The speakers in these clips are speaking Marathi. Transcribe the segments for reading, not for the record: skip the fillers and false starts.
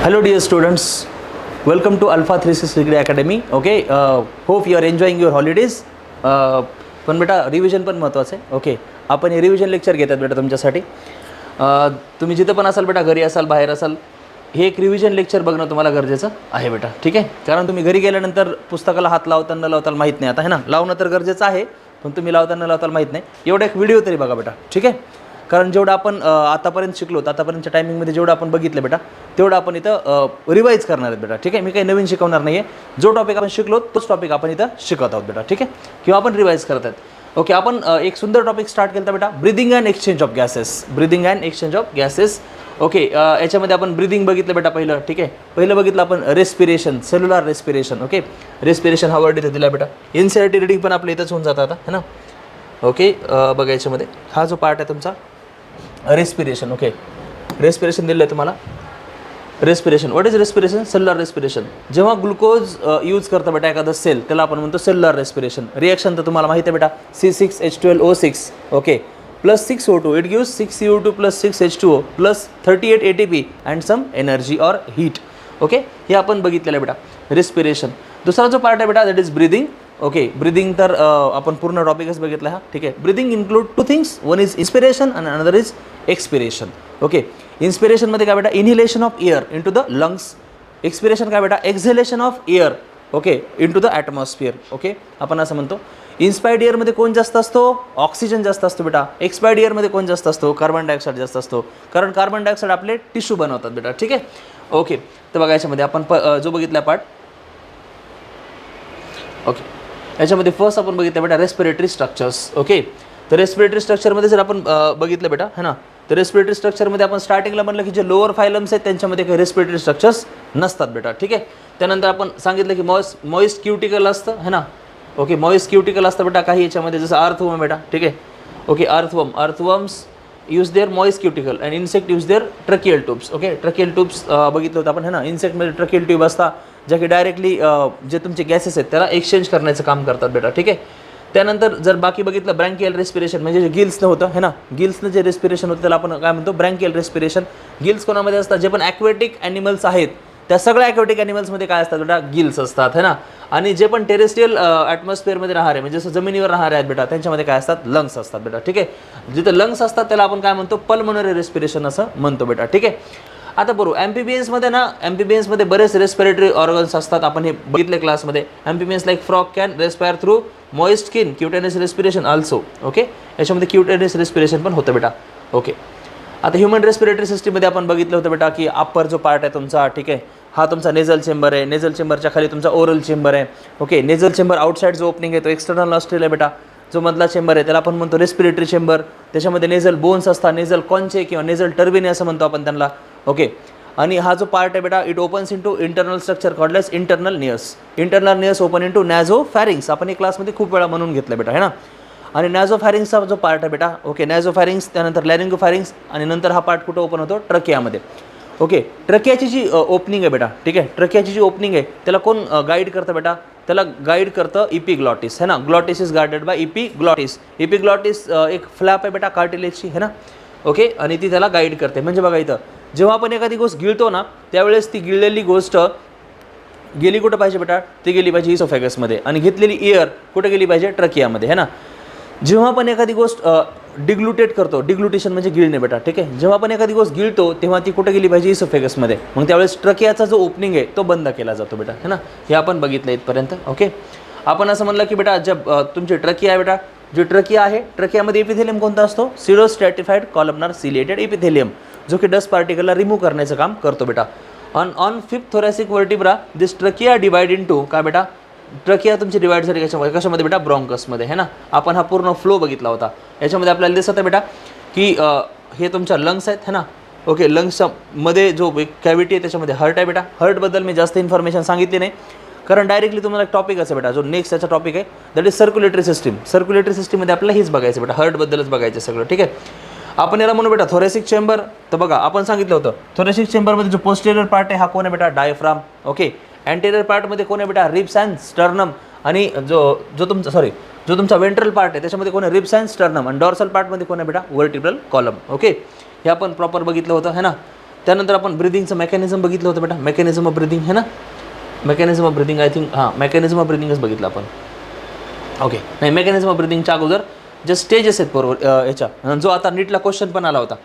Hello dear students, welcome to Alpha 360 Degree Academy. Okay, hope you are enjoying your holidays. पण बेटा रिव्हिजन पण महत्त्वाचं आहे. ओके, आपण हे रिव्हिजन लेक्चर घेतात बेटा तुमच्यासाठी. तुम्ही जिथं पण असाल बेटा, घरी असाल बाहेर असाल, हे एक रिव्हिजन लेक्चर बघणं तुम्हाला गरजेचं आहे बेटा. ठीक आहे, कारण तुम्ही घरी गेल्यानंतर पुस्तकाला हात लावताना लावताना माहीत नाही. आता आहे ना, लावणं तर गरजेचं आहे, पण तुम्ही लावताना लावताना माहीत नाही. एवढा एक व्हिडिओ तरी बघा बेटा. ठीक आहे, कारण जेवढं आपण आतापर्यंत शिकलो, आतापर्यंतच्या टायमिंगमध्ये जेवढं आपण बघितलं बेटा, तेवढं आपण इथं रिवाईज करणार आहेत बेटा. ठीक आहे, मी काही नवीन शिकवणार नाही आहे. जो टॉपिक आपण शिकलो तोच टॉपिक आपण इथं शिकवत आहोत बेटा. ठीक आहे, किंवा आपण रिवाईज करत आहेत. ओके, आपण एक सुंदर टॉपिक स्टार्ट केला बेटा, breathing and exchange of gases. Breathing and exchange of gases. Okay, याच्यामध्ये आपण ब्रीदिंग बघितलं बेटा पहिलं. ठीक आहे, पहिलं बघितलं आपण respiration, cellular respiration. Okay, respiration हा वर्ड इथे दिला बेटा. एनसीईआरटी रीडिंग पण आपल्या इथंच होऊन जातं आता, है ना. ओके, बघा याच्यामध्ये हा जो पार्ट आहे तुमचा रेस्पिरेशन. ओके, रेस्पिरेशन दिलं आहे तुम्हाला. Respiration, what is respiration? Cellular respiration. जेव्हा ग्लुकोज यूज करतं बेटा एखादं सेल, त्याला आपण म्हणतो सेल्युलर रेस्पिरेशन. रिॲक्शन तर तुम्हाला माहिती आहे बेटा, C6H12O6. Okay, plus 6O2, it gives 6CO2 plus 6H2O plus 38 ATP and some energy or heat. Okay, हे आपण बघितलेलं आहे बेटा रेस्पिरेशन. दुसरा जो पार्ट आहे बेटा, that is breathing. Okay, breathing तर आपण पूर्ण टॉपिकच बघितला हा. ठीक आहे, breathing include two things, one is inspiration and another is expiration. Okay, इन्स्पिरेशनमध्ये काय बेटा, inhalation of air into the lungs. Expiration काय बेटा, exhalation of air. Okay, into the atmosphere. Okay, आपण असं म्हणतो. इन्स्पायर्ड एअरमध्ये कोण जास्त असतो? ऑक्सिजन जास्त असतो बेटा. एक्सपायर्ड एअरमध्ये कोण जास्त असतो? कार्बन डायऑक्साईड जास्त असतो, कारण कार्बन डायऑक्साईड आपले टिश्यू बनवतात बेटा. ठीक आहे, ओके, तर बघा याच्यामध्ये आपण जो बघितला पार्ट. ओके, याच्यामध्ये फर्स्ट आपण बघितलं बेटा रेस्पिरेटरी स्ट्रक्चर्स. ओके, तर रेस्पिरेटरी स्ट्रक्चरमध्ये जर आपण बघितलं बेटा, है ना, तर रेस्पिरेटरी स्ट्रक्चरमध्ये आपण स्टार्टिंगला म्हणलं की जे लोअर फायलम्स आहेत त्यांच्यामध्ये काही रेस्पिरेटरी स्ट्रक्चर्स नसतात बेटा. ठीक आहे, त्यानंतर आपण सांगितलं की मॉइस्ट क्युटिकल असतं, है ना. ओके, मॉइस्ट क्युटिकल असतं बेटा काही याच्यामध्ये, जसं अर्थवर्म बेटा. ठीक आहे, okay, earthworms use their moist cuticle and insect use their tracheal tubes. Okay, tracheal tubes बघितलं होतं आपण, है ना. इन्सेक्टमध्ये ट्रकियल ट्यूब असतात, ज्या की डायरेक्टली जे तुमचे गॅसेस आहेत त्याला एक्सचेंज करण्याचं काम करतात बेटा. ठीक आहे, त्यानंतर जर बाकी बघितलं ब्रँकियल रेस्पिरेशन, म्हणजे जे गिल्सनं होतं, है ना, गिल्सनं जे रेस्पिरेशन होतं त्याला आपण काय म्हणतो, ब्रँकियल रेस्पिरेशन. गिल्स कोणामध्ये असतात? जे पण ॲक्वेटिक ॲनिमल्स आहेत त्या सगळ्या ॲक्वेटिक ॲनिमल्समध्ये काय असतात बेटा, गिल्स असतात, है ना. आणि जे पण टेरेस्ट्रियल ॲटमॉस्फिअरमध्ये राहणारे, म्हणजे जसं जमिनीवर राहणारे आहेत बेटा, त्यांच्यामध्ये काय असतात, लंग्स असतात बेटा. ठीक आहे, जिथे लंग्स असतात त्याला आपण काय म्हणतो, पल्मोनरी रेस्पिरेशन असं म्हणतो बेटा. ठीक आहे, आता बरोबर ॲम्फिबियन्समध्ये ना, ॲम्फिबियन्समध्ये बरेच रेस्पिरेटरी ऑर्गन्स असतात, आपण हे बघितले क्लासमध्ये. Amphibians like frog can respire through moist skin, cutaneous respiration also. Okay, याच्यामध्ये क्युटेनियस रेस्पिरेशन पण होतं बेटा. ओके, आता ह्युमन रेस्पिरेटरी सिस्टीममध्ये आपण बघितलं होतं बेटा की अप्पर जो पार्ट आहे तुमचा, ठीक आहे, हा तुमचा नेझल चेंबर आहे. नेझल चेंबरच्या खाली तुमचा ओरल चेंबर आहे. ओके, नेझल चेंबर आउटसाईड जो ओपनिंग आहे तो एक्सटर्नल नॉस्ट्रिल आहे बेटा. जो मधला चेंबर आहे त्याला आपण म्हणतो रेस्पिरेटरी चेंबर. त्याच्यामध्ये नेझल बोन्स असतात, नेझल कॉन्चे किंवा नेझल टर्बिने असं म्हणतो आपण त्यांना. ओके, आणि हा जो पार्ट आहे बेटा, it opens into internal structure called as internal nares. Internal nares open into nasopharynx. आपण हे क्लासमध्ये खूप वेळा म्हणून घेतलं बेटा, है ना. आणि नॅझो फॅरिंग्सचा जो पार्ट आहे बेटा, ओके, नॅझो फॅरिंग्स, त्यानंतर लॅरिंगो फॅरिंग्स, आणि नंतर हा पार्ट कुठं ओपन होतो, ट्रकियामध्ये. ओके, ट्रकियाची जी ओपनिंग आहे बेटा, ठीक आहे, ट्रकियाची जी ओपनिंग आहे त्याला कोण गाईड करतं बेटा, त्याला गाईड करतं इपिग्लॉटिस, है ना. Glottis is guarded by epiglottis. Epiglottis एक फ्लॅप आहे बेटा कार्टिलेजची, है ना. ओके, आणि ती त्याला गाईड करते. म्हणजे बघा इथं जेव्हा आपण एखादी गोष्ट गिळतो ना, त्यावेळेस ती गिळलेली गोष्ट गेली कुठं पाहिजे बेटा, ती गेली पाहिजे इसोफॅगसमध्ये, आणि घेतलेली एअर कुठं गेली पाहिजे, ट्रकियामध्ये, है ना. जेव्हा आपण एखादी गोष्ट डिग्लुटेट करतो, डिग्लुटेशन म्हणजे गिळणे बेटा. ठीक आहे, जेव्हा आपण एखादी गोष्ट गिळतो तेव्हा ती कुठं गेली पाहिजे, इसोफॅगसमध्ये. मग त्यावेळेस ट्रकियाचा जो ओपनिंग आहे तो बंद केला जातो बेटा, है ना. हे आपण बघितलं इथपर्यंत. ओके, आपण असं म्हणलं की बेटा जब तुमची ट्रकिया आहे बेटा, जी ट्रकिया आहे, ट्रकियामध्ये इपिथेलियम कोणता असतो, सिरोस्ट्रॅटिफाईड कॉलमनार सिलिएटेड इपिथेलियम, जो की डस्ट पार्टिकलला रिमूव्ह करण्याचं काम करतो बेटा. On fifth thoracic vertebra this trachea divide into काय बेटा, ट्रकिया तुमची डिवाइड झाली कशामध्ये बेटा, ब्रॉन्कसमध्ये, है ना. आपण हा पूर्ण फ्लो बघितला होता. याच्यामध्ये आपल्याला दिसत आहे बेटा की हे तुमच्या लंग्स आहेत, है ना. ओके, लंग्सच्या मध्ये जो कॅव्हिटी आहे त्याच्यामध्ये हार्ट आहे बेटा. हार्टबद्दल मी जास्त इन्फॉर्मेशन सांगितली नाही, कारण डायरेक्टली तुम्हाला एक टॉपिक असेल बेटा, जो नेक्स्ट याचा टॉपिक आहे, that is circulatory system. Circulatory सिस्टीममध्ये आपल्याला हेच बघायचं बेटा, हार्टबद्दलच बघायचं सगळं. ठीक आहे, आपण याला म्हणू बेटा थोरॅसिक चेंबर. तर बघा आपण सांगितलं होतं थोरॅसिक चेंबरमध्ये जो पोस्टेरियर पार्ट आहे हा कोण आहे बेटा, डायफ्राम. ओके, अँटेरियर पार्टमध्ये कोण आहे बेटा, रिब्स अँड स्टर्नम. आणि जो तुमचा वेंट्रल पार्ट आहे त्याच्यामध्ये कोण आहे, रिब्स अँड स्टर्नम. आणि डॉर्सल पार्टमध्ये कोण आहे बेटा, वर्टिब्रल कॉलम. ओके, हे आपण प्रॉपर बघितलं होतं, है ना. त्यानंतर आपण ब्रिदिंगचं मेकॅनिझम बघितलं होतं बेटा, मेकॅनिझम ऑफ ब्रिदिंग है ना, mechanism of breathing I think हां मेकॅनिझम ऑफ ब्रिदिंगच बघितलं आपण. ओके नाही, मेकॅनिझम ऑफ ब्रिदिंगच्या अगोदर जे स्टेजेस आहेत बरोबर याच्या, जो आता नीटला क्वेश्चन पण आला होता.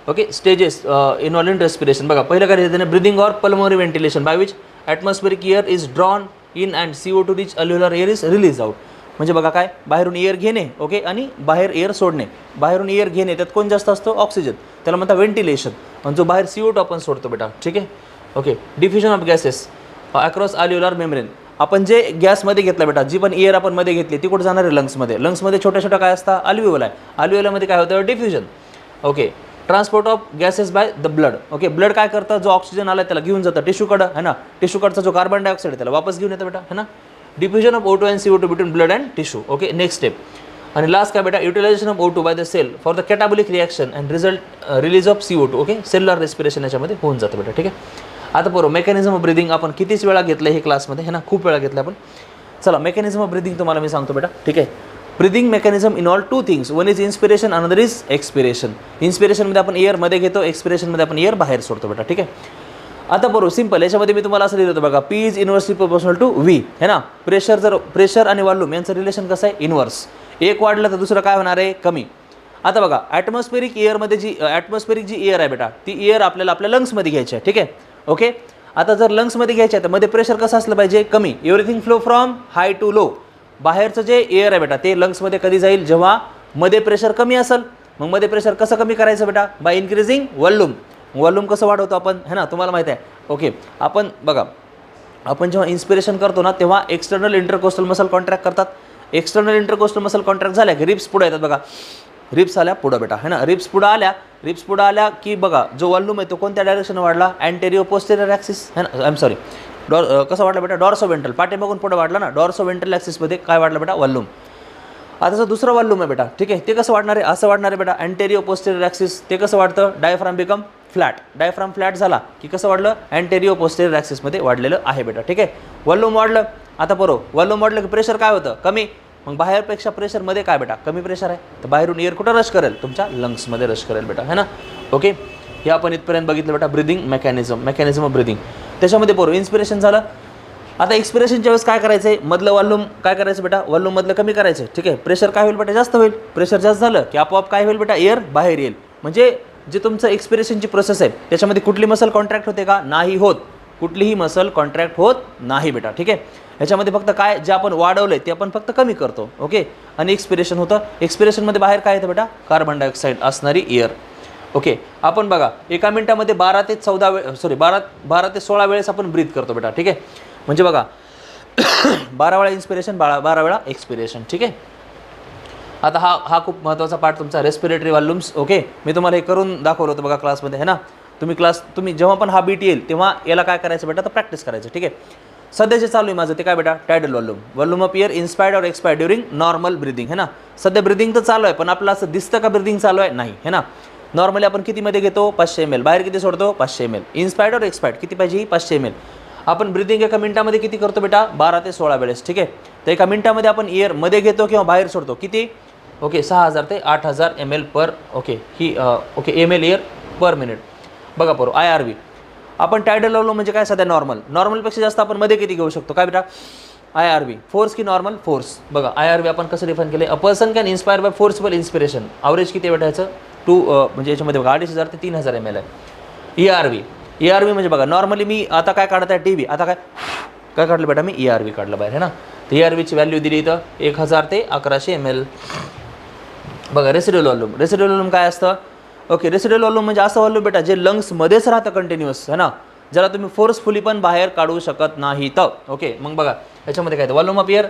Okay, stages involve in respiration. बघा पहिलं काय देते breathing or pulmonary ventilation by which atmospheric air is drawn in and CO2 rich alveolar air is release out. म्हणजे बघा काय, बाहेरून एअर घेणे ओके आणि बाहेर एअर सोडणे. बाहेरून एअर घेणे त्यात कोण जास्त असतो, ऑक्सिजन, त्याला म्हणतात व्हेंटिलेशन. आणि जो बाहेर CO2 आपण सोडतो बेटा, ठीक आहे. Okay, diffusion of gases across alveolar membrane. आपण जे गॅसमध्ये घेतला बेटा, जी पण एअर आपण मध्ये घेतली ती कुठे जाणार आहे, लंग्समध्ये. लंग्समध्ये छोट्या छोट्या काय असतात, अल्व्हेओल आहे. अल्व्हेओलमध्ये काय होतं, diffusion. Okay, transport of gases by the blood. Okay, blood काय करतं, जो ऑक्सिजन आला त्याला घेऊन जातं टिश्यूकडं है ना, टिश्यूकडचा जो कार्बन डायऑक्साईड त्याला वापस घेऊन येतं बेटा है ना. Diffusion of O2 and CO2 between blood and tissue. Okay, next step. आणि लास्ट काय बेटा, utilisation of O2 by the cell for the catabolic reaction and result release of CO2. Okay, cellular respiration याच्यामध्ये होऊन जातं बेटा, ठीक आहे. आता बरोबर मेकॅनिझम ऑफ ब्रिदिंग आपण कितीच वेळा घेतलं हे क्लासमध्ये है ना, खूप वेळा घेतलं आपण. चला मेकॅनिझम ऑफ ब्रिदिंग तुम्हाला मी सांगतो बेटा, ठीक आहे. Breathing mechanism involve 2 things, one is inspiration, another is expiration. इन्स्पिरेशनमध्ये आपण एअर मध्ये घेतो, एक्सपिरेशनमध्ये आपण एअर बाहेर सोडतो बेटा, ठीक आहे. आता बरोबर सिंपल, याच्यामध्ये मी तुम्हाला असं लिहिलं होतं बघा, P is inversely proportional to V है ना. प्रेशर आणि वॉल्यूम यांचं रिलेशन कसं आहे, इन्व्हर्स. एक वाढलं तर दुसरं काय होणार आहे, कमी. आता बघा ॲटमॉस्फेरिक एअरमध्ये जी एअर आहे बेटा, ती एअर आपल्याला आपल्या लंग्समध्ये घ्यायची आहे, ठीक आहे. ओके, आता जर लंग्समध्ये घ्यायचं आहे तर मध्ये प्रेशर कसं असलं पाहिजे, कमी. Everything flow from high to low. बाहेरचं जे एअर आहे बेटा ते लंग्समध्ये कधी जाईल, जेव्हा मध्ये प्रेशर कमी असेल. मग मध्ये प्रेशर कसं कमी करायचं बेटा, बाय इन्क्रीजिंग वॉल्यूम. वॉल्यूम कसं वाढवतो आपण है ना, तुम्हाला माहिती आहे. ओके, आपण बघा, आपण जेव्हा इन्स्पिरेशन करतो ना तेव्हा एक्सटर्नल इंटरकोस्टल मसल कॉन्ट्रॅक्ट करतात. एक्सटर्नल इंटरकोस्टल मसल कॉन्ट्रॅक्ट झाल्या की रिप्स पुढे येतात बघा, रिप्स आल्या पुढं बेटा है ना. रिप्स पुढं आल्या की बघा जो वॉल्यूम आहे तो कोणत्या डायरेक्शन वाढला, अँटेरियो पोस्टेरियर ॲक्सिस है ना, आय एम सॉरी कसं वाढलं बेटा, डॉर्सो वेंट्रल, पाठीमागून पुढे वाढला ना, डॉर्सो वेंट्रल ॲक्सिसमध्ये काय वाढलं बेटा, वॉल्यूम. आता जो दुसरा वॉल्यूम आहे बेटा, ठीक आहे, ते कसं वाढणार आहे, असं वाढणार आहे बेटा, अँटेरियो पोस्टेरियर ॲक्सिस. ते कसं वाढतं, diaphragm become flat. Diaphragm flat झाला की कसं वाढलं, अँटेरियो पोस्टेरियर ॲक्सिसमध्ये वाढलेलं आहे बेटा, ठीक आहे. वॉल्यूम वाढलं. आता बरोबर वॉल्यूम वाढलं की प्रेशर काय होतं, कमी. मग बाहेरपेक्षा प्रेशरमध्ये काय बेटा, कमी प्रेशर आहे, तर बाहेरून एअर कुठं रश करेल, तुमच्या लंग्समध्ये रश करेल बेटा है ना. ओके, हे आपण इथपर्यंत बघितलं बेटा, ब्रिदिंग मेकॅनिझम ऑफ ब्रिदिंग. त्याच्यामध्ये बरोबर इन्स्पिरेशन झालं. आता एक्सपिरेशनच्या वेळेस काय करायचं आहे, मधलं वॉल्यूम काय करायचं बेटा, वॉल्यूम मधलं कमी करायचं, ठीक आहे. प्रेशर काय होईल बेटा, जास्त होईल. प्रेशर जास्त झालं की आपोआप काय होईल बेटा, एअर बाहेर येईल. म्हणजे जे तुमचं एक्सपिरेशनची प्रोसेस आहे त्याच्यामध्ये कुठली मसल कॉन्ट्रॅक्ट होते का, नाही होत. कुठलीही मसल कॉन्ट्रॅक्ट होत नाही बेटा, ठीक आहे. याच्यामध्ये फक्त काय जे आपण वाढवलं आहे ते आपण फक्त कमी करतो. ओके, आणि एक्सपिरेशन होतं. एक्सपिरेशनमध्ये बाहेर काय येतं बेटा, कार्बन डायऑक्साईड असणारी एअर. ओके, आपण बघा एका मिनिटामध्ये 12 ते 16 वेळेस आपण ब्रीथ करतो बेटा, ठीक आहे. म्हणजे बघा 12 वेळा इन्स्पिरेशन, 12 वेळा एक्सपिरेशन, ठीक आहे. आता हा खूप महत्त्वाचा पार्ट तुमचा रेस्पिरेटरी वॉल्यूम्स. ओके, मी तुम्हाला हे करून दाखवलं होतं बघा क्लासमध्ये है ना. तुम्ही जेव्हा पण हा बीट येईल तेव्हा याला काय करायचं बेटा, तर प्रॅक्टिस करायचं, ठीक आहे. सध्या जे चालू आहे माझं ते काय बेटा, tidal volume of air inspired और एक्सपायर्ड ड्युरिंग नॉर्मल ब्रिदिंग है ना. सध्या ब्रिदिंग तर चालू आहे पण आपलं असं दिसतं का ब्रिदिंग चालू आहे, नाही है ना. नॉर्मली आपण कितीमध्ये घेतो, 500 ml. बाहेर किती सोडतो, 500 ml. इन्स्पायर्ड और एक्सपायर्ड किती पाहिजे, 500 ml. आपण ब्रिदिंग एका मिनिटामध्ये किती करतो बेटा, 12 ते 16 वेळेस, ठीक आहे. तर एका मिनिटामध्ये आपण एअर मध्ये घेतो किंवा बाहेर सोडतो किती, ओके 6000 ते 8000 ml पर ml एअर पर मिनिट. बघा बरोबर IRV. आपण टायडल वॉल्यूम म्हणजे काय, सध्या नॉर्मलपेक्षा जास्त आपण मध्ये किती घेऊ शकतो, काय बेटा, IRV. फोर्स की नॉर्मल फोर्स. बघा IRV आपण कसं डिफाईन केलं, a person can inspire by forcible inspiration. Average किती भेटायचं, 2 म्हणजे याच्यामध्ये बघा 2500 ते 3000 ml आहे. ERV म्हणजे बघा नॉर्मली मी आता काय काढत आहे, TB. आता काय काढलं बेटा, मी ERV काढलं बाहेर है ना. तर ERVची व्हॅल्यू दिली इथं 1000 ते 1100 ml. बघा रेसिड्युअल वॉल्यूम काय असतं, ओके. रेसिड्युअल वॉल्यूम म्हणजे असं वॉल्यूम बेटा जे लंग्समध्येच राहतं कंटिन्युअस है ना, ज्याला तुम्ही फोर्सफुली पण बाहेर काढू शकत नाही तर. ओके, मग बघा याच्यामध्ये काय, volume of air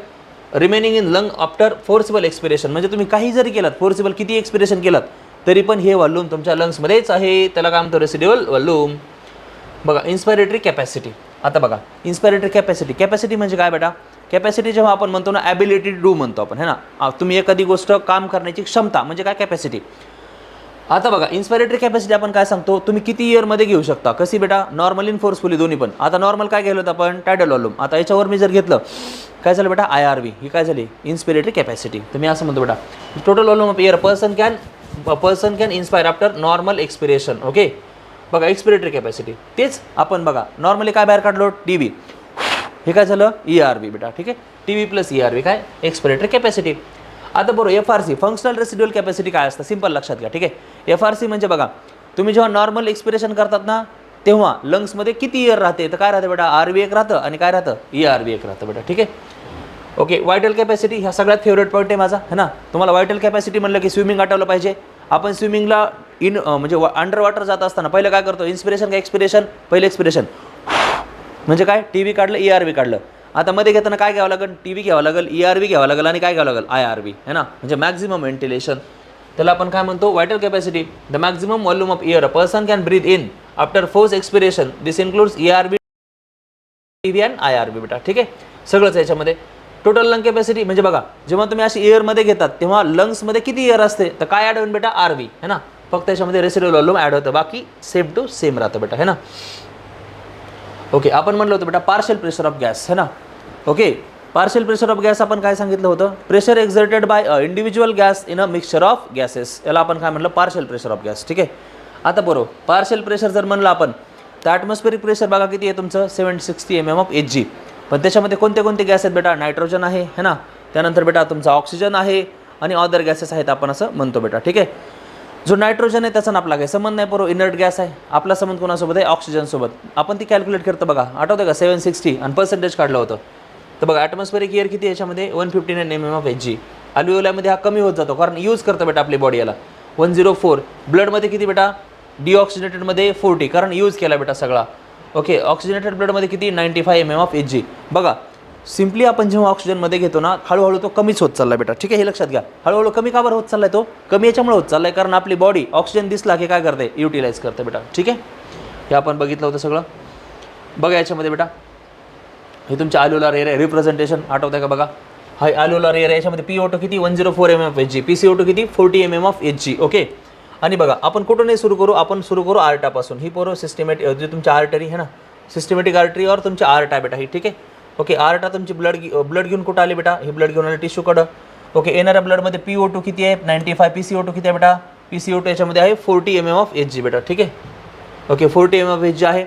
remaining in lung after forcible expiration. म्हणजे तुम्ही काही जरी केलात, फोर्सिबल किती एक्सपिरेशन केलात तरी पण हे वॉल्यूम तुमच्या लंग्समध्येच आहे, त्याला काय म्हणतो, रेसिड्युअल वॉल्यूम. बघा इन्स्पायरेटरी कॅपॅसिटी. आता बघा इन्स्पायरेटरी कॅपॅसिटी म्हणजे काय बेटा, कॅपॅसिटी जेव्हा आपण म्हणतो ना, ॲबिलिटी टू डू म्हणतो आपण है ना. तुम्ही एखादी गोष्ट काम करण्याची क्षमता म्हणजे काय, कॅपॅसिटी. आता बघा इन्स्पायरेटरी कॅपॅसिटी आपण काय सांगतो, तुम्ही किती इयरमध्ये घेऊ शकता, कशी बेटा, नॉर्मल इन फोर्सफुली दोन्ही पण. आता नॉर्मल काय गेलो होतं आपण, टायडल वॉल्यूम. आता याच्यावर मी जर घेतलं काय झालं बेटा, IRV. ही काय झाली, इन्स्पिरेटरी कॅपॅसिटी. तुम्ही असं म्हणतो बेटा total volume of air person can inspire after normal expiration. Okay, बघा एक्सपिरेटरी कॅपॅसिटी तेच आपण बघा नॉर्मली काय बाहेर काढलो टी हे काय झालं ERV बेटा ठीक आहे टी प्लस ERV काय एक्सपिरेटरी कॅपॅसिटी. आता बरोबर FRC फंक्शनल रेसिड्युअल कॅपॅसिटी काय असतं सिंपल लक्षात घ्या ठीक आहे. FRC म्हणजे बघा तुम्ही जेव्हा नॉर्मल एक्सपिरेशन करतात ना तेव्हा लंग्समध्ये किती एअर राहते तर काय राहते बेटा RV एक राहतं आणि काय राहतं ERV एक राहतं बेटा ठीक आहे. ओके व्हायटल कॅपॅसिटी ह्या सगळ्यात फेवरेट पॉईंट आहे माझा है ना. तुम्हाला व्हायटल कॅपॅसिटी म्हणलं की स्विमिंग आठवलं पाहिजे. आपण स्विमिंगला म्हणजे अंडर वॉटर जात असताना पहिलं काय करतो इन्स्पिरेशन का एक्सपिरेशन पहिलं एक्सपिरेशन म्हणजे काय TV काढलं ERV काढलं. आता मध्ये घेताना काय घ्यावं लागेल TV घ्यावं लागेल ERV घ्यावं लागेल आणि काय घ्यावं लागेल IRV है ना म्हणजे मॅक्झिमम व्हेंटिलेशन. त्याला आपण काय म्हणतो vital capacity the maximum volume of air a person can breathe in after force expiration this includes ERV TV and IRV बेटा ठीक आहे. सगळंच याच्यामध्ये टोटल लंग कॅपॅसिटी म्हणजे बघा जेव्हा तुम्ही अशी एअरमध्ये घेतात तेव्हा लंग्समध्ये किती एअर असते तर काय ॲड होईल बेटा RV है ना फक्त त्याच्यामध्ये रेसिड्युअल व्हॉल्यूम ॲड होतं बाकी सेम टू सेम राहतं बेटा है ना. ओके आपण म्हणलं होतं बेटा पार्शियल प्रेशर ऑफ गॅस है ना. Okay partial pressure of gas आपण काय सांगितलं होतं pressure exerted by individual gas in a mixture of gases याला आपण काय म्हणलं पार्शियल प्रेशर ऑफ गॅस ठीक आहे. आता बरोबर पार्शियल प्रेशर जर म्हणलं आपण तर ॲटमॉस्फेरिक प्रेशर बघा किती आहे तुमचं 760 mm ऑफ Hg. पण त्याच्यामध्ये कोणते कोणते गॅस आहेत बेटा नायट्रोजन आहे है ना त्यानंतर बेटा तुमचा ऑक्सिजन आहे आणि अदर गॅसेस आहेत आपण असं म्हणतो बेटा ठीक आहे. जो नायट्रोजन आहे त्याचा आपला काही संबंध नाही बरोबर इनर्ट गॅस आहे आपला संबंध कोणासोबत आहे ऑक्सिजनसोबत. आपण ती कॅल्क्युलेट करतो बघा आठवतं का 760 आणि पर्सेंटेज काढलं होतं तर बघा ॲटमॉस्फेरिक एअर किती याच्यामध्ये 159 mm ऑफ Hg. अल्व्हिओलामध्ये हा कमी होत जातो कारण यूज करतं बेटा आपली बॉडी याला 104. ब्लडमध्ये किती बेटा डिऑक्सिनेटेडमध्ये 40 कारण यूज केला बेटा सगळा. ओके ऑक्सिजनेटेड ब्लडमध्ये किती 95 mm ऑफ Hg. बघा सिम्पली आपण जेव्हा ऑक्सिजनमध्ये घेतो ना हळूहळू तो कमीच होत चालला बेटा ठीक आहे हे लक्षात घ्या. हळूहळू कमी का बरं होत चाललाय तो कमी याच्यामुळे होत चाललाय कारण आपली बॉडी ऑक्सिजन दिसला की काय करते युटिलाइज करते बेटा ठीक आहे. हे आपण बघितलं होतं सगळं. बघा याच्यामध्ये बेटा हे तुमच्या अल्व्हिओलर एअर रिप्रेझेंटेशन आठवतं का बघा हाय अल्व्हिओलर एअर याच्यामध्ये PO2 किती 104 mm ऑफ Hg PCO2 किती 40 mm ऑफ Hg. ओके आणि बघा आपण कुठूनही सुरू करू आपण सुरू करू आर्टापासून ही पोरो सिस्टमॅटिक जे तुमच्या आर्टरी है ना सिस्टमॅटिक आर्टरी और तुमच्या आर्टा बेटा ही ठीक आहे. ओके आर्टा तुमची ब्लड घेऊन कुठं आली बेटा हे ब्लड घेऊन आले टिश्यूकडं. ओके येणाऱ्या ब्लडमध्ये PO2 किती आहे 95 PCO2 किती आहे बेटा PCO2 याच्यामध्ये आहे 40 mm ऑफ Hg बेटा ठीक आहे. ओके 40 mm ऑफ Hg आहे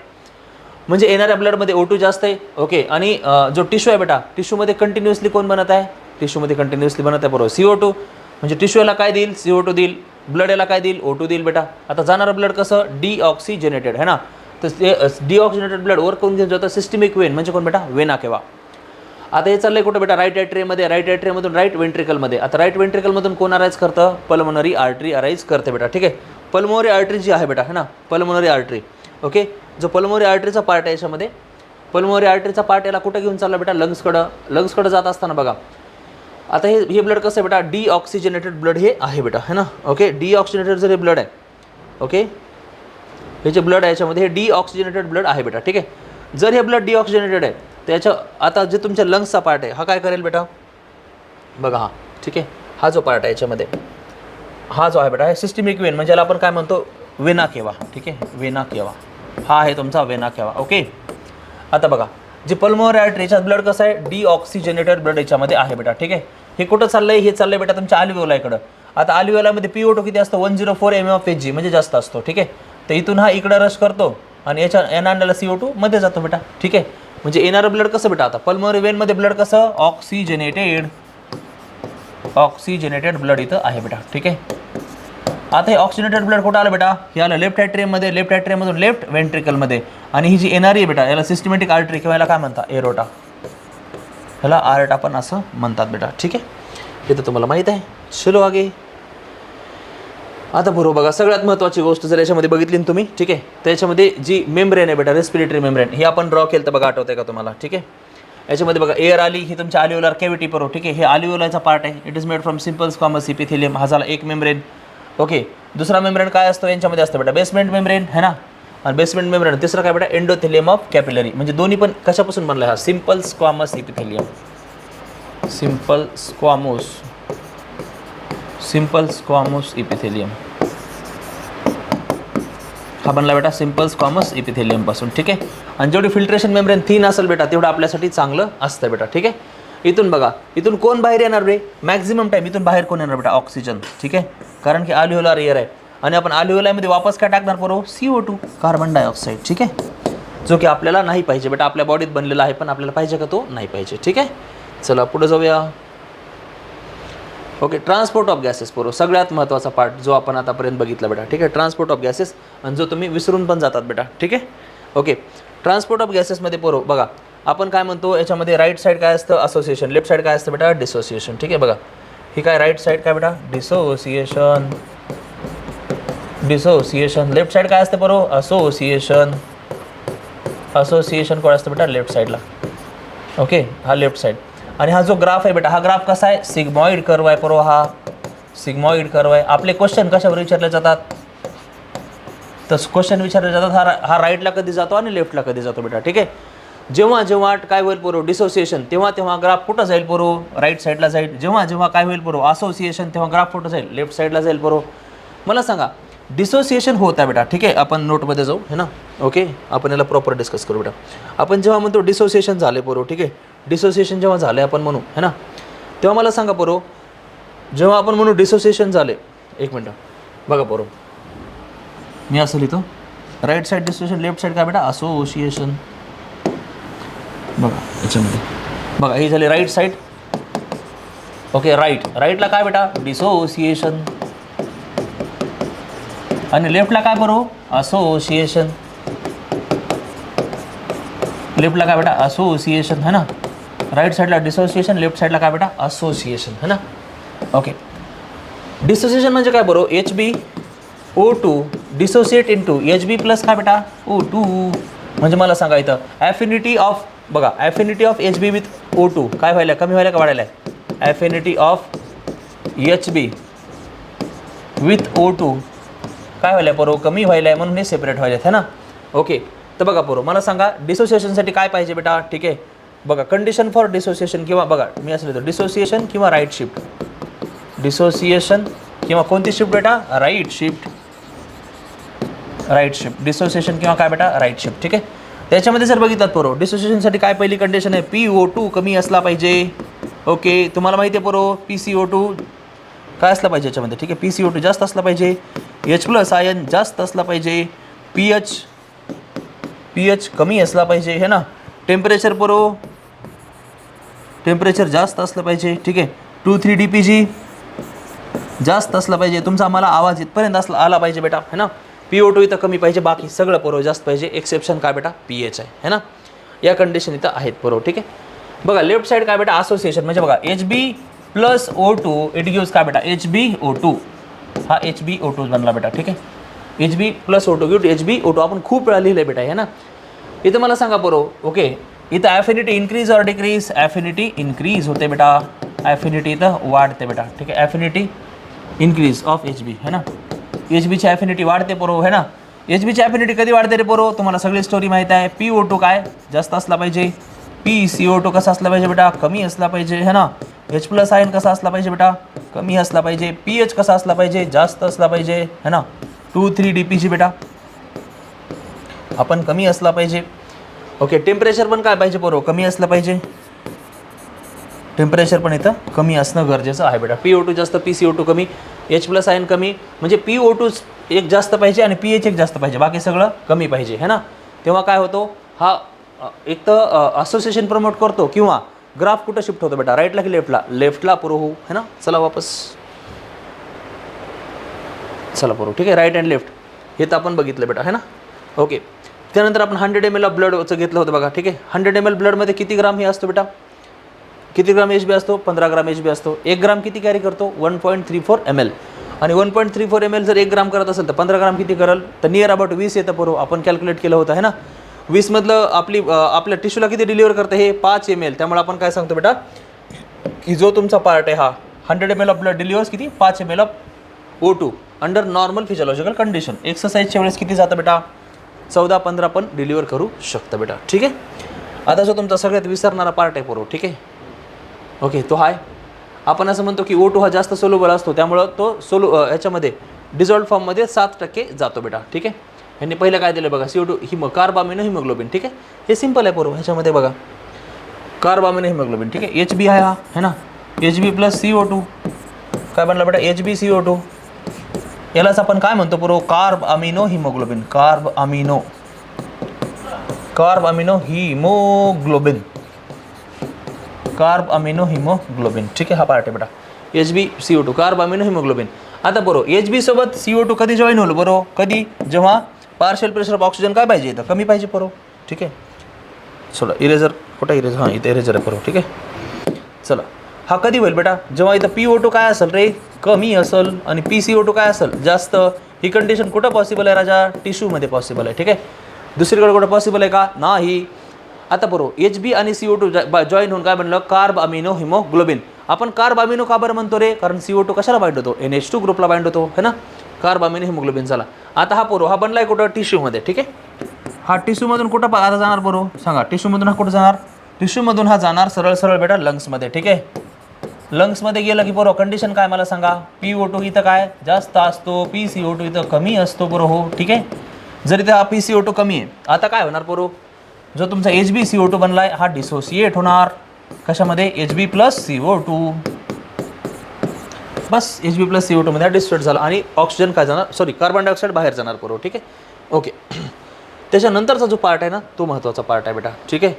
म्हणजे येणाऱ्या ब्लडमध्ये O2 जास्त आहे. ओके आणि जो टिश्यू आहे बेटा टिश्यूमध्ये कंटिन्युअसली कोण बनत आहे टिश्यूमध्ये कंटिन्युअसली बनत आहे बरोबर CO2 म्हणजे टिश्यू याला काय देईल CO2 देईल ब्लड याला काय देईल O2 देईल बेटा. आता जाणारं ब्लड कसं डिऑक्सिजनेटेड है ना तर ते डिऑक्सिजनेटेड ब्लड वर करून घेऊन जातं सिस्टमिक वेन म्हणजे कोण बेटा वेना केवा. आता हे चाललंय कुठं बेटा राईट ॲट्रियममध्ये राईट ॲट्रियममधून राईट वेंट्रिकलमध्ये. आता राईट वेंट्रिकलमधून कोण अराईज करतं पल्मोनरी आर्टरी अराईज करते बेटा ठीक आहे. पल्मोनरी आर्टरी जी आहे बेटा है ना पल्मोनरी आर्टरी. ओके जो पल्मोनरी आर्टरीचा पार्ट आहे याच्यामध्ये पल्मोनरी आर्टरीचा पार्ट याला कुठं घेऊन चालला बेटा लंग्सकडं जात असताना बघा आता हे ब्लड कसं आहे बेटा डिऑक्सिजनेटेड ब्लड हे आहे बेटा है ना. ओके डिऑक्सिजनेटेड जर हे ब्लड आहे ओके हे जे ब्लड आहे याच्यामध्ये हे डिऑक्सिजनेटेड ब्लड आहे बेटा ठीक आहे. जर हे ब्लड डिऑक्सिजनेटेड आहे त्याच्या आता जे तुमच्या लंग्सचा पार्ट आहे हा काय करेल बेटा बघा हा ठीक आहे हा जो पार्ट आहे याच्यामध्ये हा जो आहे बेटा हे सिस्टमिक वेन म्हणजे याला आपण काय म्हणतो वेना केवा ठीक आहे वेना केवा हा आहे तुमचा वेना केवा. ओके आता बघा जे पल्मोनरी आर्टरीच्या ब्लड कसं आहे डिऑक्सिजनेटेड ब्लड याच्यामध्ये आहे बेटा ठीक आहे. हे कुठं चाललंय हे चाललंय बेटा तुमच्या अल्व्हिओलाकडं. आता अल्व्हिओलामध्ये PO2 किती असतं 104 mm ऑफ Hg म्हणजे जास्त असतो ठीक आहे. तर इथून हा इकडं रश करतो आणि याच्या येणाऱ्याला CO2 मध्ये जातो बेटा ठीक आहे. म्हणजे येणारं ब्लड कसं बेटा आता पल्मोनरी वेनमध्ये ब्लड कसं ऑक्सिजनेटेड ब्लड इथं आहे बेटा ठीक आहे. आता हे ऑक्सिजनेटेड ब्लड कुठं आलं बेटा हे आलं लेफ्ट ॲट्रियममध्ये लेफ्ट ॲट्रियममधून लेफ्ट वेंट्रिकलमध्ये आणि ही जी येणारी आहे बेटा याला सिस्टमॅटिक आर्टरी किंवा याला काय म्हणतात एरोटा ह्याला आर्टा पण असं म्हणतात बेटा ठीक आहे. हे तर तुम्हाला माहीत आहे. चलो आगे आता बरोबर बघा सगळ्यात महत्त्वाची गोष्ट जर याच्यामध्ये बघितली ना तुम्ही ठीक आहे तर याच्यामध्ये जी मेम्ब्रेन आहे बेटा रेस्पिरेटरी मेम्ब्रेन ही आपण ड्रॉ केलं तर बघा आठवतंय का तुम्हाला ठीक आहे. याच्यामध्ये बघा एअर आली ही तुमच्या अल्व्हिओलर कॅव्हिटी परो ठीक आहे हे अल्व्हिओलाचा पार्ट आहे it is made from simple squamous epithelium हा झाला एक मेम्ब्रेन. ओके दुसरा मेम्ब्रेन काय असतो यांच्यामध्ये असतं बेटा बेसमेंट मेम्ब्रेन है ना आणि बेसमेंट मेम्ब्रेन तिसरा काय बेटा एंडोथेलियम ऑफ कॅपिलरी म्हणजे दोन्ही पण कशापासून बनला हा simple squamous epithelium simple squamous epithelium हा बनला बेटा सिम्पल स्क्वॅमस इपिथेलियम पासून ठीक आहे. आणि जेवढी फिल्ट्रेशन मेम्ब्रेन थिन असेल बेटा तेवढं आपल्यासाठी चांगलं असतं बेटा ठीक आहे. इथून बघा इथून कोण बाहेर येणार रे मॅक्झिमम टाईम इथून बाहेर कोण येणार बेटा ऑक्सिजन ठीक आहे कारण की अल्व्हिओलर एअर आहे आणि आपण अल्व्हिओलायमध्ये वापस काय टाकणार पोरो CO2 कार्बन डायऑक्साईड. ठीक आहे, जो की आपल्याला नाही पाहिजे बेटा, आपल्या बॉडीत बनलेला आहे पण आपल्याला पाहिजे का तो नाही पाहिजे. ठीक आहे, चला पुढे जाऊया. ओके, ट्रान्सपोर्ट ऑफ गॅसेस पोरो, सगळ्यात महत्त्वाचा पार्ट जो आपण आतापर्यंत बघितला बेटा. ठीक आहे, ट्रान्सपोर्ट ऑफ गॅसेस, आणि जो तुम्ही विसरून पण जातात बेटा. ठीक आहे, ओके, ट्रान्सपोर्ट ऑफ गॅसेसमध्ये पोरो बघा आपण काय म्हणतो याच्यामध्ये राईट साईड काय असतं असोसिएशन, लेफ्ट साईड काय असतं बेटा डिसोसिएशन. ठीक आहे, बघा ही काय राईट साईड काय बेटा डिसोसिएशन, डिसोसिएशन. लेफ्ट साईड काय असतं पोरो असोसिएशन, असोसिएशन कोण असतं बेटा लेफ्ट साईडला. ओके, हा लेफ्ट साईड. आणि हा जो ग्राफ आहे बेटा, हा ग्राफ कसा आहे सिग्मॉइड कर्व आहे पोरो, हा सिग्मॉइड कर्व आहे. आपले क्वेश्चन कशावर विचारले जातात, तर क्वेश्चन विचारले जातात हा राईटला कधी जातो आणि लेफ्टला कधी जातो बेटा. ठीक आहे, जेव्हा जेव्हा काय होईल पोरो डिसोसिएशन, तेव्हा तेव्हा ग्राफ कुठं जाईल पोरो राईट साईडला जाईल. जेव्हा जेव्हा काय होईल पोरो असोसिएशन, तेव्हा ग्राफ कुठं जाईल लेफ्ट साईडला जाईल पोरो. मला सांगा डिसोसिएशन होत आहे बेटा. ठीक आहे, आपण नोटमध्ये जाऊ है ना. ओके, आपण याला प्रॉपर डिस्कस करू बेटा. आपण जेव्हा म्हणतो डिसोसिएशन झाले पोरो, ठीक आहे, डिसोसिएशन जेव्हा झाले आपण म्हणू है ना, तेव्हा मला सांगा पोरो जेव्हा आपण म्हणू डिसोसिएशन झाले, एक मिनटं बघा पोरो मी असं लिहितो right side dissociation, left side काय बेटा असोसिएशन. बघा याच्यामध्ये बघा ही झाली राईट साईड. ओके, राईटला काय बेटा डिसोसिएशन आणि लेफ्टला काय बरो असोसिएशन, लेफ्टला काय बेटा असोसिएशन है ना. राईट साईडला डिसोसिएशन, लेफ्ट साईडला काय बेटा असोसिएशन है ना. ओके, डिसोसिएशन म्हणजे काय बरो HbO2 dissociate into Hb plus काय बेटा O2. म्हणजे मला सांगा इथं ॲफिनिटी ऑफ बघा ॲफिनिटी ऑफ Hb विथ O2 काय व्हायला कमी व्हायला का वाढायला आहे. ॲफिनिटी ऑफ Hb विथ O2 काय व्हायला पोरो कमी व्हायला आहे, म्हणून हे सेपरेट व्हायला आहे ना. ओके, तर बघा पोरो मला सांगा डिसोसिएशनसाठी काय पाहिजे बेटा. ठीक आहे, बघा कंडिशन फॉर डिसोसिएशन किंवा बघा मी असं लिहितो डिसोसिएशन किंवा राईट शिफ्ट, डिसोसिएशन किंवा कोणती शिफ्ट बेटा right shift, right shift dissociation किंवा काय बेटा राईट शिफ्ट. ठीक आहे, त्याच्यामध्ये जर बघितलात पोरो डिसोसिएशनसाठी काय पहिली कंडिशन आहे PO2 कमी असला पाहिजे. ओके, तुम्हाला माहिती आहे पोरो PCO2 काय असला पाहिजे याच्यामध्ये. ठीक आहे, PCO2 जास्त असला पाहिजे, H+ आयन जास्त असला पाहिजे, pH कमी असला पाहिजे है ना. टेम्परेचर पोरो टेम्परेचर जास्त असलं पाहिजे. ठीक आहे, 2,3 DPG जास्त असलं पाहिजे. तुमचा मला आवाज इथपर्यंत आला पाहिजे बेटा है ना. PO2 इथं कमी पाहिजे, बाकी सगळं पोरो जास्त पाहिजे. एक्सेप्शन काय बेटा pH आहे है ना. या कंडिशन इथं आहेत पोरो. ठीक आहे, बघा लेफ्ट साईड काय बेटा असोसिएशन म्हणजे बघा Hb+O2 इट गिव्स काय बेटा HbO2, हा HbO2 बनला बेटा. ठीक आहे, Hb+O2 गिव्ह HbO2 आपण खूप वेळा लिहिलं बेटा है ना. इथं मला सांगा पोरो ओके इथं ॲफिनिटी इन्क्रीज और डिक्रीज, ॲफिनिटी इन्क्रीज होते बेटा, ॲफिनिटी इथं वाढते बेटा. ठीक आहे, ॲफिनिटी इन्क्रीज ऑफ Hb है ना. Hbची ॲफिनिटी वाढते पोरो है ना. Hbची ॲफिनिटी कधी वाढते रे पोरो तुम्हाला सगळी स्टोरी माहीत आहे. PO2 काय जास्त असला पाहिजे, PCO2 कसा असला पाहिजे बेटा कमी असला पाहिजे है ना. H+ आयन कसा असला पाहिजे बेटा कमी असला पाहिजे, pH कसा असला पाहिजे जास्त असला पाहिजे है ना. 2,3 DPG बेटा आपण कमी असला पाहिजे. ओके, टेम्परेचर पण काय पाहिजे पोरो कमी असलं पाहिजे, टेम्परेचर पण इथं कमी असणं गरजेचं आहे बेटा. PO2 जास्त PCO2 कमी, H+ आयन कमी, म्हणजे PO2 एक जास्त पाहिजे आणि pH एक जास्त पाहिजे, बाकी सगळं कमी पाहिजे है ना. तेव्हा काय होतो हा एक तर असोसिएशन प्रमोट करतो किंवा ग्राफ कुठं शिफ्ट होतो बेटा राईटला की लेफ्टला, लेफ्टला पुरो हो है ना. चला वापस चला पुरो. ठीक आहे, राईट अँड लेफ्ट हे तर आपण बघितलं बेटा है ना. ओके, त्यानंतर आपण 100 ml ऑफ ब्लडचं घेतलं होतं बघा. ठीक आहे, 100 ml ब्लडमध्ये किती ग्राम हे असतो बेटा, किती ग्राम Hb असतो 15 ग्राम Hb असतो. 1 ग्राम किती कॅरी करतो 1.34 ml, आणि 1.34 ml जर 1 ग्राम करत असेल तर 15 ग्राम किती करल तर नियर अबाउट 20 येतं पुरो. आपण कॅल्क्युलेट केलं होतं है ना. 20 मधलं आपल्या टिश्यूला किती डिलिव्हर करतं हे 5 ml. त्यामुळे आपण काय सांगतो बेटा की जो तुमचा पार्ट आहे हा 100 ml ऑफ ब्लड डिलिव्हर्स किती 5 ml of O2 under normal physiological condition. एक्सरसाइजच्या वेळेस किती जातं बेटा 14-15 पण डिलिव्हर करू शकतं बेटा. ठीक आहे, आता जो तुमचा सगळ्यात विसरणारा पार्ट आहे पोरो. ठीक आहे, ओके तो हाय आपण असं म्हणतो की O2 हा जास्त सोल्युबल असतो, त्यामुळं तो याच्यामध्ये डिझॉल्व्ड फॉर्ममध्ये 7% जातो बेटा. ठीक आहे, यांनी पहिलं काय दिलं बघा CO2 कार्ब अमिनो हिमोग्लोबिन. ठीक आहे, हे सिंपल आहे पोरो. ह्याच्यामध्ये बघा कार्ब अमिनो हिमोग्लोबिन. ठीक आहे, Hb आहे हा है ना. Hb + CO2 काय बनला बेटा HbCO2 यालाच आपण काय म्हणतो बरोबर, कार्ब अमिनो हिमोग्लोबिन, कार्ब अमिनो हिमोग्लोबिन, कार्ब अमिनो हिमोग्लोबिन, ठीक आहे. हा पार्ट आहे बेटा HbCO2, कार्ब अमिनो हिमोग्लोबिन. आता बरोबर Hb सोबत CO2 कधी जॉईन होईल बरोबर, कधी, जेव्हा पार्शियल प्रेशर ऑफ ऑक्सिजन काय पाहिजे इथं, कमी पाहिजे बरोबर, ठीक आहे. चला इरेजर कुठं, इरेजर, हां इथं इरेजर आहे बरोबर, ठीक आहे. चला हा कधी होईल बेटा, जेव्हा इथं PO2 काय असेल रे, कमी असेल आणि PCO2 काय असेल जास्त. ही कंडिशन कुठं पॉसिबल आहे राजा, टिश्यूमध्ये पॉसिबल आहे, ठीक आहे. दुसरीकडे कुठं पॉसिबल आहे का, नाही. आता बरोबर Hb आणि CO2 जॉईन होऊन काय बनलं, कार्ब अमिनो हिमोग्लोबिन. आपण कार्ब अमिनो का बरं म्हणतो रे, कारण CO2 कशाला बाइंड होतो, NH2 ग्रुपला बाइंड होतो है ना, कार्ब अमिनो हिमोग्लोबिन. चला आता हा पोरो हा बनलाय कुठं, टिश्यूमध्ये, ठीक आहे. हा टिश्यूमधून कुठं आता जाणार बरोबर, सांगा टिश्यूमधून हा कुठं जाणार, टिश्यूमधून हा जाणार सरळ सरळ बेटा लंग्समध्ये, ठीक आहे. लंग्समध्ये गेलं की बरोबर कंडिशन काय मला सांगा, PO2 इथं काय जास्त असतो, PCO2 इथं कमी असतो बरोबर, हो ठीक आहे. जर इथं हा PCO2 कमी आहे, आता काय होणार बरोबर, जो तुमचा HbCO2 बनलाय हा डिसोसिएट होणार कशामध्ये, Hb प्लस CO2, बस Hb प्लस CO2 मध्ये हा डिसोसिएट झाला आणि ऑक्सिजन काय जाणार, सॉरी कार्बन डायऑक्साईड बाहेर जाणार बरोबर, ठीक आहे. ओके, त्याच्यानंतरचा जो पार्ट आहे ना तो महत्त्वाचा पार्ट आहे बेटा, ठीक आहे.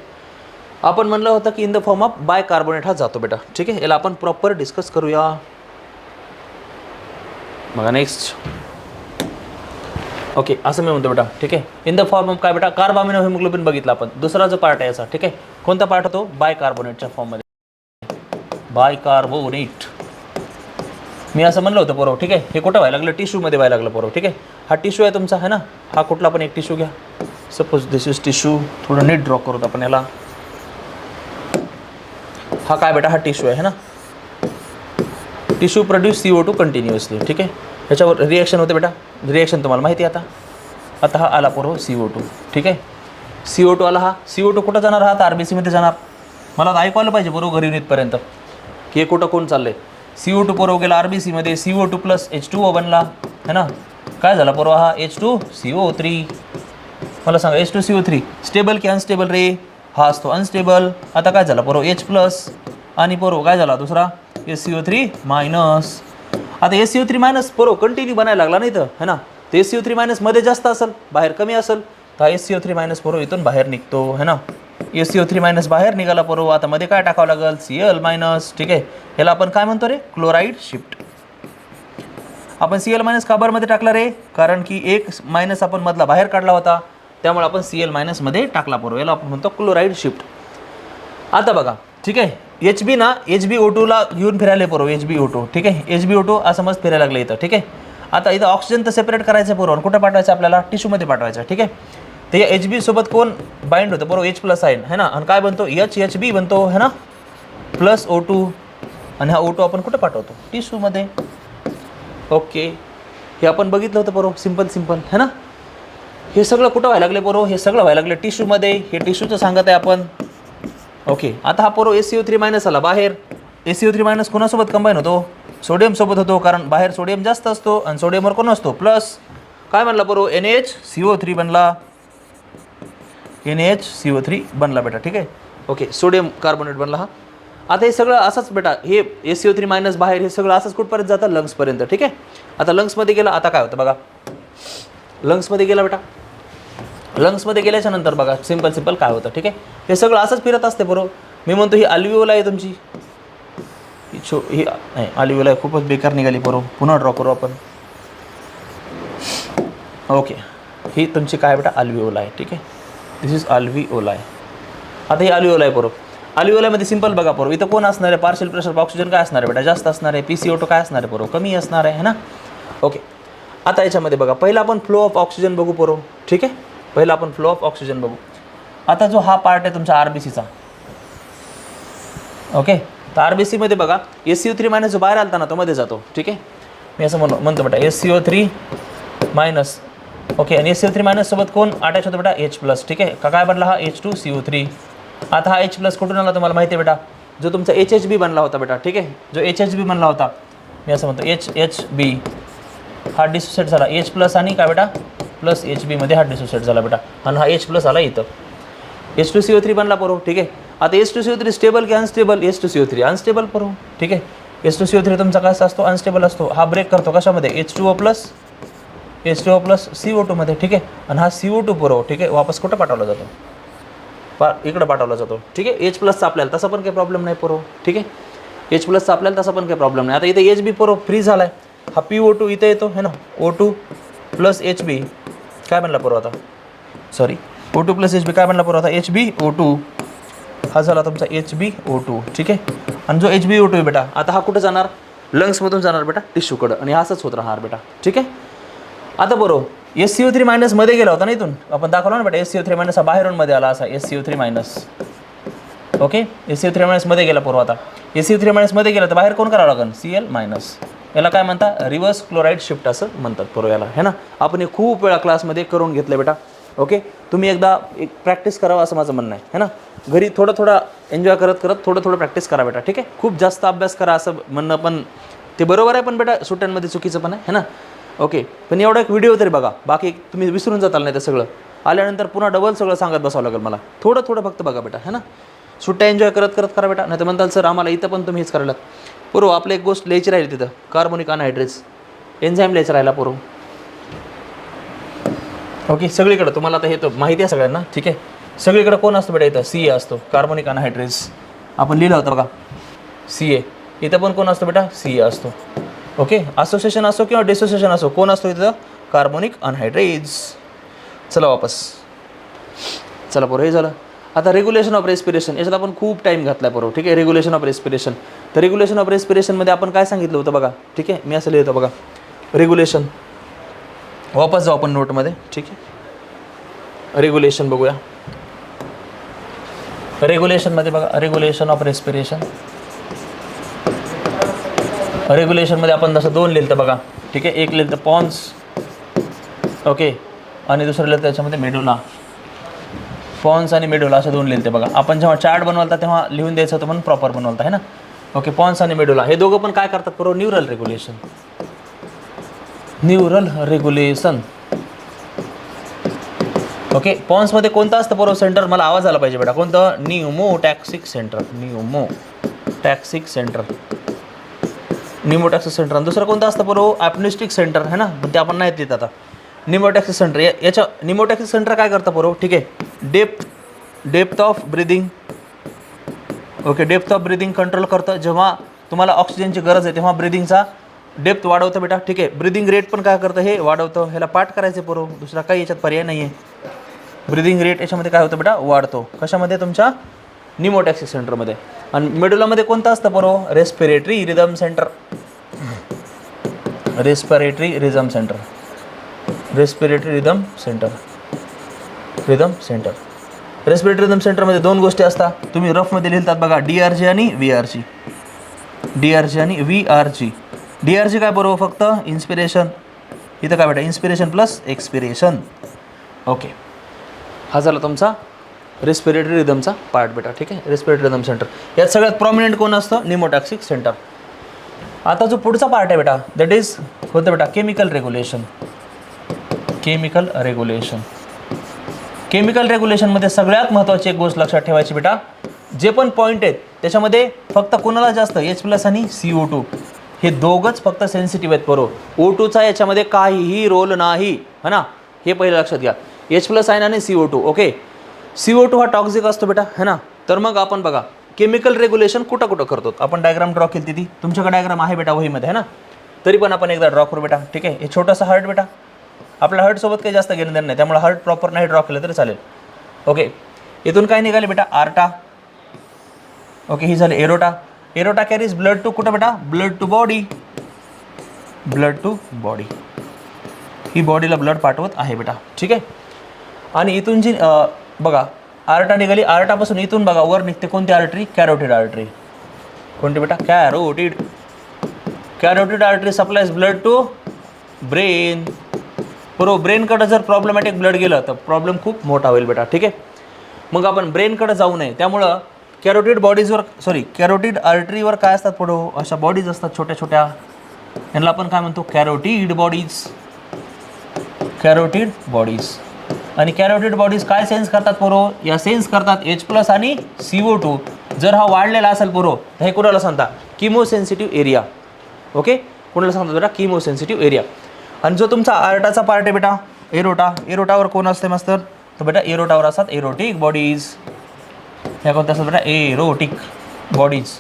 आपण म्हणलं होतं की in the form of bicarbonate हा जातो बेटा, ठीक आहे. याला आपण प्रॉपर डिस्कस करूया. बघा नेक्स्ट, ओके असं मी म्हणतो बेटा, ठीक आहे. इन द फॉर्म ऑफ काय बेटा, कार्ब अमिनो हिमोग्लोबिन बघितला आपण. दुसरा जो पार्ट आहे याचा, ठीक आहे, कोणता पार्ट होतो, बायकार्बोनेटच्या फॉर्ममध्ये, बायकार्बोनेट. मी असं म्हणलं होतं बरोबर, ठीक आहे. हे कुठं व्हायला लागलं, टिश्यूमध्ये व्हायला लागलं बरोबर, ठीक आहे. हा टिश्यू आहे तुमचा है ना, हा कुठला पण एक टिश्यू घ्या, सपोज दिस इज टिश्यू, थोडं नीट ड्रॉ करू आपण याला. हा काय बेटा, हा टिश्यू आहे ना, टिश्यू प्रोड्यूस CO2 कंटिन्युअसली, ठीक आहे. ह्याच्यावर रिएक्शन होते बेटा, रिएक्शन तुम्हाला माहिती आहे आता हा आला बरोबर CO2, ठीक आहे. CO2 आला, हा CO2 कुठं जाणार, हा तर RBCमध्ये जाणार. मला आता ऐकू आलं पाहिजे बरोबर घरी युनिटपर्यंत की हे कुठं कोण चाललंय. CO2 बरोबर गेला RBCमध्ये, CO2 प्लस H2O बनला है ना, काय झाला बरोबर, हा H2CO3. मला सांगा H2CO3 स्टेबल की अनस्टेबल रे, हा असतो अनस्टेबल. आता काय झालं बरोबर H प्लस आणि बरोबर काय झाला दुसरा SCO3 मायनस. आता SCO3 मायनस बरोबर कंटिन्यू बनायला लागला नाही तर है ना, तर SCO3 मायनस मध्ये जास्त असेल, बाहेर कमी असेल, तर SCO3 मायनस बरोबर इथून बाहेर निघतो है ना. SCO3 मायनस बाहेर निघाला बरोबर, आता मध्ये काय टाकावं लागेल, Cl मायनस, ठीक आहे. याला आपण काय म्हणतो रे, क्लोराईड शिफ्ट. आपण Cl मायनस का मध्ये टाकला रे, कारण की एक मायनस आपण मधला बाहेर काढला होता, त्यामुळे आपण Cl मायनस मध्ये टाकला बरोबर, याला आपण म्हणतो क्लोराईड शिफ्ट. आता बघा ठीक आहे, Hb ना HbO2 ला घेऊन फिरायला बरोबर, HbO2, ठीक आहे. HbO2 असं मस्त फिरायला लागलं इथं, ठीक आहे. आता इथं ऑक्सिजन तर सेपरेट करायचं बरोबर, कुठं पाठवायचं आपल्याला, टिश्यूमध्ये पाठवायचं, ठीक आहे. ते Hb सोबत कोण बाइंड होतं बरोबर, H प्लस आहे है ना, आणि काय बनतो HHb बनतो है ना, प्लस O2, आणि हा O2 आपण कुठं पाठवतो, टिश्यूमध्ये. ओके, हे आपण बघितलं होतं बरोबर, सिंपल है ना. हे सगळं कुठं व्हायला लागले बरोबर, हे सगळं व्हायला लागलं टिश्यूमध्ये, हे टिश्यूचं सांगत आहे आपण. ओके, आता हा बरोबर SCO3 मायनस आला बाहेर. SCO3 मायनस कोणासोबत कंबाईन होतो, सोडियम सोबत होतो, कारण बाहेर सोडियम जास्त असतो आणि सोडियमवर कोण असतो प्लस. काय बनला बरोबर, NaHCO3 बनला, NaHCO3 बनला बेटा, ठीक आहे. ओके, सोडियम कार्बोनेट बनला हा. आता हे सगळं असंच बेटा, हे SCO3 मायनस बाहेर, हे सगळं असंच कुठपर्यंत जातं, लंग्सपर्यंत, ठीक आहे. आता लंग्समध्ये गेला, आता काय होतं बघा, लंग्समध्ये गेला बेटा, लंग्समध्ये गेल्याच्या नंतर बघा सिंपल काय होतं, ठीक आहे. हे सगळं असंच फिरत असते बरोबर. मी म्हणतो ही अल्विओला आहे तुमची, ही नाही अल्विओला आहे, खूपच बेकार निघाली बरोबर, पुन्हा ड्रॉ करू आपण. ओके, ही तुमची काय बेटा अल्विओला आहे, ठीक आहे. दिस इज अल्विओला आहे. आता ही अल्विओला आहे बरोबर. अल्विओलामध्ये सिंपल बघा बरोबर, इथं कोण असणार आहे, पार्शियल प्रेशर ऑफ ऑक्सिजन काय असणार आहे बेटा, जास्त असणार आहे. PCO2 काय असणार आहे बरोबर, कमी असणार आहे ना. ओके, आता याच्यामध्ये बघा पहिला आपण फ्लो ऑफ ऑक्सिजन बघू बरोबर, ठीक आहे. पहिला आपण फ्लो ऑफ ऑक्सिजन बघू. आता जो हा पार्ट आहे तुमचा RBCचा, ओके, तर RBCमध्ये बघा SCO3 मायनस जो बाहेर आलता ना तो मध्ये जातो, ठीक आहे. मी असं म्हणतो बेटा SCO3 मायनस, ओके, आणि SCO3 मायनस सोबत कोण अटॅच होतं बेटा, H प्लस, ठीक आहे. काय बनला हा H2CO3. आता हा H प्लस कुठून आला तुम्हाला माहिती आहे बेटा, जो तुमचा HHb बनला होता बेटा, ठीक आहे. जो HHb बनला होता, मी असं म्हणतो HHb हा डिसोसिएट झाला, H प्लस आणि काय बेटा प्लस HB मध्ये हा डिसोसिएट झाला बेटा, आणि हा H प्लस आला इथं, H2CO3 बनला बरोबर, ठीक आहे. आता H2CO3 स्टेबल की अनस्टेबल, H2CO3 अनस्टेबल बरोबर, ठीक आहे. H2CO3 तुमचा कसा असतो, अनस्टेबल असतो. हा ब्रेक करतो कशामध्ये, H2O plus H2O plus CO2 मध्ये, ठीक आहे. आणि हा CO2 पोरो, ठीक आहे, वापस कुठं पाठवला जातो, इकडं पाठवला जातो, ठीक आहे. H प्लसचा आपल्याला तसा पण काही प्रॉब्लेम नाही पोरो, ठीक आहे. H प्लसचा आपल्याला तसा पण काही प्रॉब्लेम नाही. आता इथे HB पोरो फ्री झाला आहे, हा PO2 इथे येतो है ना, O2 प्लस HB काय म्हणला पोरो आता, सॉरी O2 प्लस HB काय म्हणला पोरो आता, HbO2 हा झाला तुमचा HbO2, ठीक आहे. आणि जो HbO2 आहे बेटा, आता हा कुठं जाणार, लंग्समधून जाणार बेटा टिश्यूकडं, आणि असंच होत राहणार बेटा, ठीक आहे. आता बरोबर SCO3 मायनस मध्ये गेला होता ना, इथून आपण दाखवला ना बेटा, SCO3 मायनस हा बाहेरून मध्ये आला असा, SCO3 minus, okay. SCO3 minus मध्ये गेला पोरो, आता SCO3 मायनस मध्ये गेला तर बाहेर कोण करावं लागेल, Cl मायनस. याला काय म्हणतात, रिव्हर्स क्लोराईड शिफ्ट असं म्हणतात पोरो याला, है ना. आपण हे खूप वेळा क्लासमध्ये करून घेतलं बेटा, ओके. तुम्ही एकदा एक प्रॅक्टिस करावं असं माझं म्हणणं आहे ना. घरी थोडं एन्जॉय करत करत थोडं प्रॅक्टिस करा बेटा, ठीक आहे. खूप जास्त अभ्यास करा असं म्हणणं पण ते बरोबर आहे, पण बेटा सुट्ट्यांमध्ये चुकीचं पण आहे ना, ओके. पण एवढा एक व्हिडिओ तरी बघा, बाकी तुम्ही विसरून जाताल नाही तर सगळं आल्यानंतर पुन्हा डबल सगळं सांगत बसावं लागेल मला. थोडं फक्त बघा बेटा, है ना. सुट्ट्या एन्जॉय करत करत करा बेटा, नाही तर म्हणताल सर आम्हाला इथं पण तुम्ही हेच करायला. पोरो आपलं एक गोष्ट लिहायची राहिली तिथं, कार्बोनिक अनहायड्रेट्स एन्झाईम लिहायचं राहिला पोरो, ओके. सगळीकडे तुम्हाला आता हे तर माहिती आहे सगळ्यांना, ठीक आहे. सगळीकडे कोण असतो बेटा, इथं CA असतो, कार्बोनिक अनहायड्रेट्स आपण लिहिलं होतं बघा, CA. इथं पण कोण असतो बेटा, CA असतो, ओके. असोसिएशन असो किंवा डिसोसिएशन असो, कोण असतो इथं, कार्बोनिक अनहायड्रेट्स. चला वापस, चला पोरं हे झालं. आता रेग्युलेशन ऑफ रेस्पिरेशन, याच्यात आपण खूप टाईम घातला पोरं, ठीक आहे. रेग्युलेशन ऑफ रेस्पिरेशन, तर रेग्युलेशन ऑफ रेस्पिरेशनमध्ये आपण काय सांगितलं होतं बघा, ठीक आहे. मी असं लिहितो बघा, रेग्युलेशन, वापस जाऊ आपण नोटमध्ये, ठीक आहे. रेग्युलेशन बघूया, रेग्युलेशनमध्ये बघा, रेग्युलेशन ऑफ रेस्पिरेशन, रेग्युलेशनमध्ये आपण जसं 2 लिहिलं तर बघा, ठीक आहे. एक लिहिलं तर पॉन्स, ओके, आणि दुसरं लिहिलं त्याच्यामध्ये मेडुला, पॉन्स आणि मेडुला असं 2 लिहिलं बघा. आपण जेव्हा चार्ट बनवलता तेव्हा लिहून द्यायचं होतं, पण प्रॉपर बनवलता है ना, ओके. पॉन्स आणि मेडुला हे दोघं पण काय करतात बरोबर, neural regulation, neural regulation, okay. पॉन्समध्ये कोणतं असतं बरोबर सेंटर, मला आवाज आला पाहिजे बेटा, कोणतं, न्यूमोटॅक्सिक सेंटर, न्यूमोटॅक्सिक सेंटर, न्यूमोटॅक्सिक सेंटर. आणि दुसरं कोणतं असतं बरोबर, ॲपनिस्टिक सेंटर है ना, पण ते आपण नाही लिहित आता. न्यूमोटॅक्सिक सेंटर, याच्या न्यूमोटॅक्सिक सेंटर काय करतं बरोबर, ठीक आहे. Depth of breathing, okay. Depth of breathing control करतं. जेव्हा तुम्हाला ऑक्सिजनची गरज आहे तेव्हा ब्रिदिंगचा डेप्थ वाढवतं बेटा, ठीक आहे. ब्रिदिंग रेट पण काय करतं, हे वाढवतं. ह्याला पाठ करायचं बरोबर, दुसरा काही याच्यात पर्याय नाही आहे. ब्रिदिंग रेट याच्यामध्ये काय होतं बेटा, वाढतो. कशामध्ये, तुमच्या न्यूमोटॅक्सिक सेंटरमध्ये. आणि मेडुलामध्ये कोणतं असतं बरोबर, respiratory rhythm centre, respiratory rhythm centre, respiratory rhythm centre, rhythm centre. Respiratory rhythm सेंटरमध्ये 2 गोष्टी असतात, तुम्ही रफमध्ये लिहितात बघा, DRG आणि VRG, DRG आणि VRG. DRG काय बरोबर, फक्त इन्स्पिरेशन, इथं काय बेटा, इन्स्पिरेशन प्लस एक्सपिरेशन, ओके. हा झाला तुमचा रेस्पिरेटरी रिदमचा पार्ट बेटा, ठीक आहे. रेस्पिरेटरी रिदम सेंटर, यात सगळ्यात प्रॉमिनंट कोण असतं, न्यूमोटॅक्सिक सेंटर. आता जो पुढचा पार्ट आहे बेटा, दॅट इज होतं बेटा chemical regulation, chemical regulation. Chemical रेग्युलेशनमध्ये सगळ्यात महत्त्वाची एक गोष्ट लक्षात ठेवायची बेटा, जे पण पॉईंट आहेत त्याच्यामध्ये फक्त कोणाला जास्त, H+ आणि CO2 हे दोघंच फक्त सेन्सिटिव्ह आहेत बरोबर. O2चा याच्यामध्ये काहीही रोल नाही, है ना, हे पहिलं लक्षात घ्या. H+ आहे आणि CO2, ओके. CO2 हा टॉक्सिक असतो बेटा, है ना. तर मग आपण बघा केमिकल रेग्युलेशन कुठं कुठं करतो, आपण डायग्राम ड्रॉ केली ती, तुमच्याकडे डायग्राम आहे बेटा वहीमध्ये, है ना. तरी पण आपण एकदा ड्रॉ करू बेटा, ठीक आहे. हे छोटंसं हार्ट बेटा, आपल्या हार्टसोबत काही जास्त घेणं देणं नाही, त्यामुळे हार्ट प्रॉपर नाही ड्रॉ केलं तरी चालेल, ओके. इथून काय निघाले बेटा, आर्टा, ओके. ही झाली aorta. Aorta carries blood to कुठं बेटा, blood to body, blood to body, ही बॉडीला ब्लड पाठवत आहे बेटा, ठीक आहे. आणि इथून जी बघा आर्टा निघाली, आर्टापासून इथून बघा वर निघते कोणती आर्टरी, कॅरोटिड आर्टरी. कोणती बेटा, carotid. Carotid artery supplies blood to brain. बरोबर, ब्रेनकडे जर प्रॉब्लेमॅटिक ब्लड गेलं तर प्रॉब्लेम खूप मोठा होईल बेटा, ठीक आहे. मग आपण ब्रेनकडे जाऊ नये, त्यामुळं कॅरोटिड बॉडीजवर, सॉरी कॅरोटिड आर्टरीवर काय असतात पुढं, अशा बॉडीज असतात छोट्या छोट्या, यांना आपण काय म्हणतो, कॅरोटिड बॉडीज, कॅरोटिड बॉडीज. आणि कॅरोटिड बॉडीज काय सेन्स करतात पोरो, या सेन्स करतात H+ आणि CO2. जर हा वाढलेला असेल पोरो तर हे कुणाला सांगता, किमोसेन्सिटिव्ह एरिया, ओके. कुणाला सांगतात बेटा, किमोसेन्सिटिव्ह एरिया. आणि जो तुमचा आर्टाचा पार्ट आहे बेटा एरोटा, एरोटावर कोण असते मास्तर, तर बेटा एरोटावर असतात एरोटिक बॉडीज. ह्या कोणत्या असतात बेटा एरोटिक बॉडीज.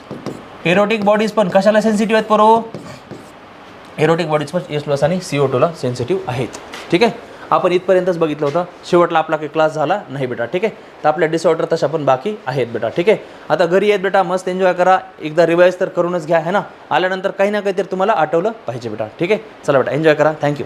एरोटिक बॉडीज पण कशाला सेन्सिटिव्ह आहेत पोरो, एरोटिक बॉडीज पण H+ आणि CO2ला सेन्सिटिव्ह आहेत. ठीक आहे, आपण इथपर्यंतच बघितलं होतं, शेवटला आपला काही क्लास झाला नाही बेटा. ठीक आहे, तर आपल्या डिसऑर्डर तशा पण बाकी आहेत बेटा. ठीक आहे, आता घरी आहेत बेटा, मस्त एन्जॉय करा, एकदा रिवाईज तर करूनच घ्या है ना, आल्यानंतर काही ना काहीतरी तुम्हाला आठवलं पाहिजे बेटा. ठीक आहे, चला बेटा एन्जॉय करा, थँक्यू.